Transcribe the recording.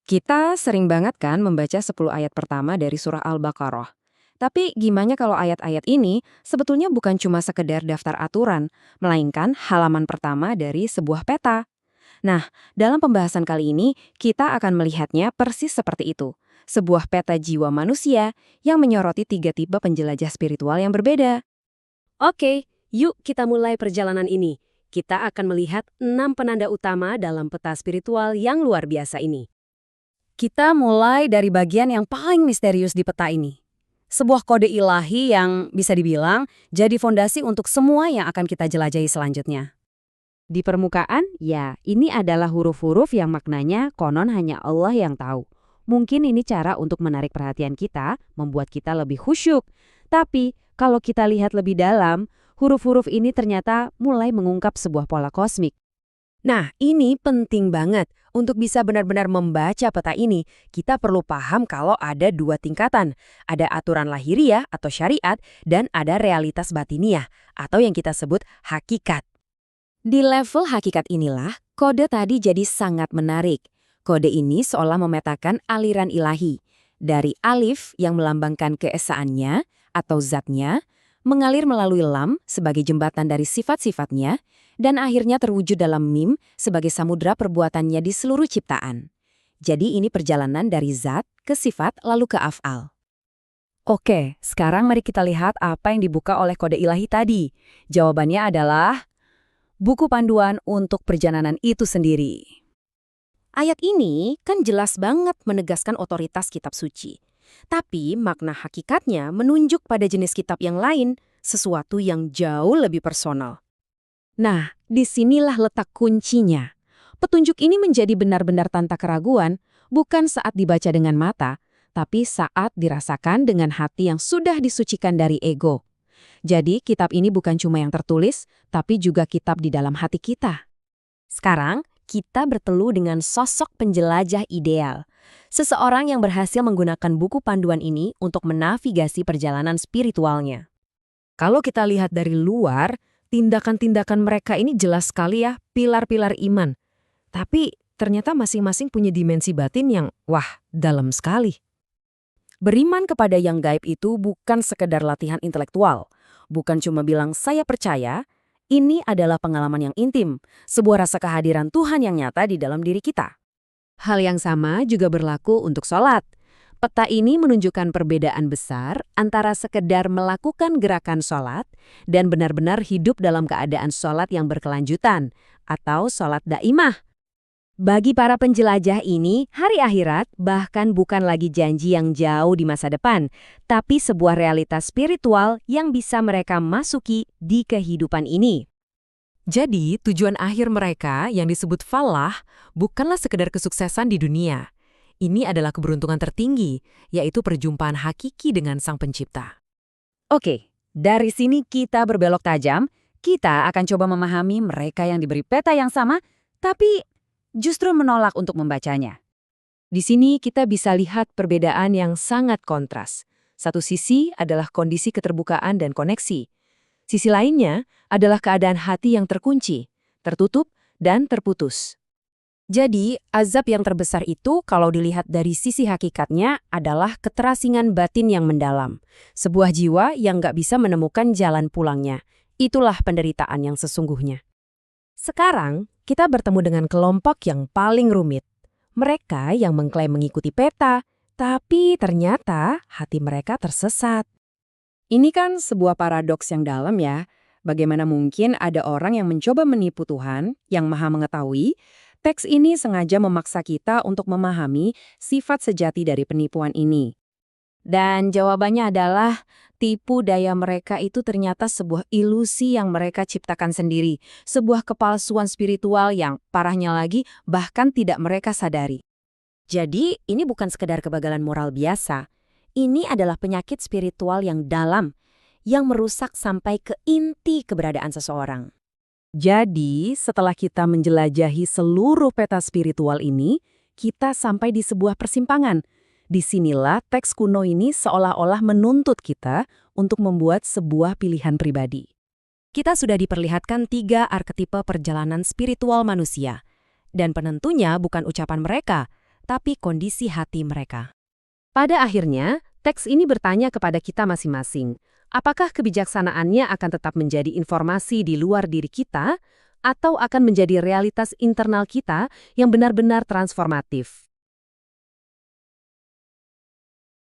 Kita sering banget kan membaca 10 ayat pertama dari surah Al-Baqarah. Tapi gimana kalau ayat-ayat ini sebetulnya bukan cuma sekedar daftar aturan, melainkan halaman pertama dari sebuah peta? Nah, dalam pembahasan kali ini, kita akan melihatnya persis seperti itu. Sebuah peta jiwa manusia yang menyoroti 3 tipe penjelajah spiritual yang berbeda. Oke, yuk kita mulai perjalanan ini. Kita akan melihat 6 penanda utama dalam peta spiritual yang luar biasa ini. Kita mulai dari bagian yang paling misterius di peta ini. Sebuah kode ilahi yang bisa dibilang jadi fondasi untuk semua yang akan kita jelajahi selanjutnya. Di permukaan, ya, ini adalah huruf-huruf yang maknanya konon hanya Allah yang tahu. Mungkin ini cara untuk menarik perhatian kita, membuat kita lebih khusyuk. Tapi, kalau kita lihat lebih dalam, huruf-huruf ini ternyata mulai mengungkap sebuah pola kosmik. Nah, ini penting banget. Untuk bisa benar-benar membaca peta ini, kita perlu paham kalau ada 2 tingkatan. Ada aturan lahiriah atau syariat, dan ada realitas batiniah, atau yang kita sebut hakikat. Di level hakikat inilah, kode tadi jadi sangat menarik. Kode ini seolah memetakan aliran ilahi. Dari alif yang melambangkan keesaannya atau zatnya, mengalir melalui lam sebagai jembatan dari sifat-sifatnya, dan akhirnya terwujud dalam mim sebagai samudra perbuatannya di seluruh ciptaan. Jadi ini perjalanan dari zat ke sifat lalu ke af'al. Oke, sekarang mari kita lihat apa yang dibuka oleh kode ilahi tadi. Jawabannya adalah buku panduan untuk perjalanan itu sendiri. Ayat ini kan jelas banget menegaskan otoritas kitab suci. Tapi makna hakikatnya menunjuk pada jenis kitab yang lain, sesuatu yang jauh lebih personal. Nah, disinilah letak kuncinya. Petunjuk ini menjadi benar-benar tanpa keraguan, bukan saat dibaca dengan mata, tapi saat dirasakan dengan hati yang sudah disucikan dari ego. Jadi, kitab ini bukan cuma yang tertulis, tapi juga kitab di dalam hati kita. Sekarang, kita bertemu dengan sosok penjelajah ideal. Seseorang yang berhasil menggunakan buku panduan ini untuk menavigasi perjalanan spiritualnya. Kalau kita lihat dari luar, tindakan-tindakan mereka ini jelas sekali ya, pilar-pilar iman. Tapi ternyata masing-masing punya dimensi batin yang, dalam sekali. Beriman kepada yang gaib itu bukan sekedar latihan intelektual. Bukan cuma bilang saya percaya, ini adalah pengalaman yang intim, sebuah rasa kehadiran Tuhan yang nyata di dalam diri kita. Hal yang sama juga berlaku untuk sholat. Peta ini menunjukkan perbedaan besar antara sekedar melakukan gerakan sholat dan benar-benar hidup dalam keadaan sholat yang berkelanjutan atau sholat daimah. Bagi para penjelajah ini, hari akhirat bahkan bukan lagi janji yang jauh di masa depan, tapi sebuah realitas spiritual yang bisa mereka masuki di kehidupan ini. Jadi, tujuan akhir mereka yang disebut falah bukanlah sekedar kesuksesan di dunia. Ini adalah keberuntungan tertinggi, yaitu perjumpaan hakiki dengan Sang Pencipta. Oke, dari sini kita berbelok tajam, kita akan coba memahami mereka yang diberi peta yang sama, tapi justru menolak untuk membacanya. Di sini kita bisa lihat perbedaan yang sangat kontras. Satu sisi adalah kondisi keterbukaan dan koneksi. Sisi lainnya adalah keadaan hati yang terkunci, tertutup, dan terputus. Jadi, azab yang terbesar itu kalau dilihat dari sisi hakikatnya adalah keterasingan batin yang mendalam. Sebuah jiwa yang nggak bisa menemukan jalan pulangnya. Itulah penderitaan yang sesungguhnya. Sekarang, kita bertemu dengan kelompok yang paling rumit. Mereka yang mengklaim mengikuti peta, tapi ternyata hati mereka tersesat. Ini kan sebuah paradoks yang dalam ya. Bagaimana mungkin ada orang yang mencoba menipu Tuhan, yang Maha Mengetahui. Teks ini sengaja memaksa kita untuk memahami sifat sejati dari penipuan ini. Dan jawabannya adalah tipu daya mereka itu ternyata sebuah ilusi yang mereka ciptakan sendiri, sebuah kepalsuan spiritual yang parahnya lagi bahkan tidak mereka sadari. Jadi, ini bukan sekedar kegagalan moral biasa. Ini adalah penyakit spiritual yang dalam, yang merusak sampai ke inti keberadaan seseorang. Jadi, setelah kita menjelajahi seluruh peta spiritual ini, kita sampai di sebuah persimpangan. Disinilah teks kuno ini seolah-olah menuntut kita untuk membuat sebuah pilihan pribadi. Kita sudah diperlihatkan 3 arketipe perjalanan spiritual manusia. Dan penentunya bukan ucapan mereka, tapi kondisi hati mereka. Pada akhirnya, teks ini bertanya kepada kita masing-masing, apakah kebijaksanaannya akan tetap menjadi informasi di luar diri kita, atau akan menjadi realitas internal kita yang benar-benar transformatif?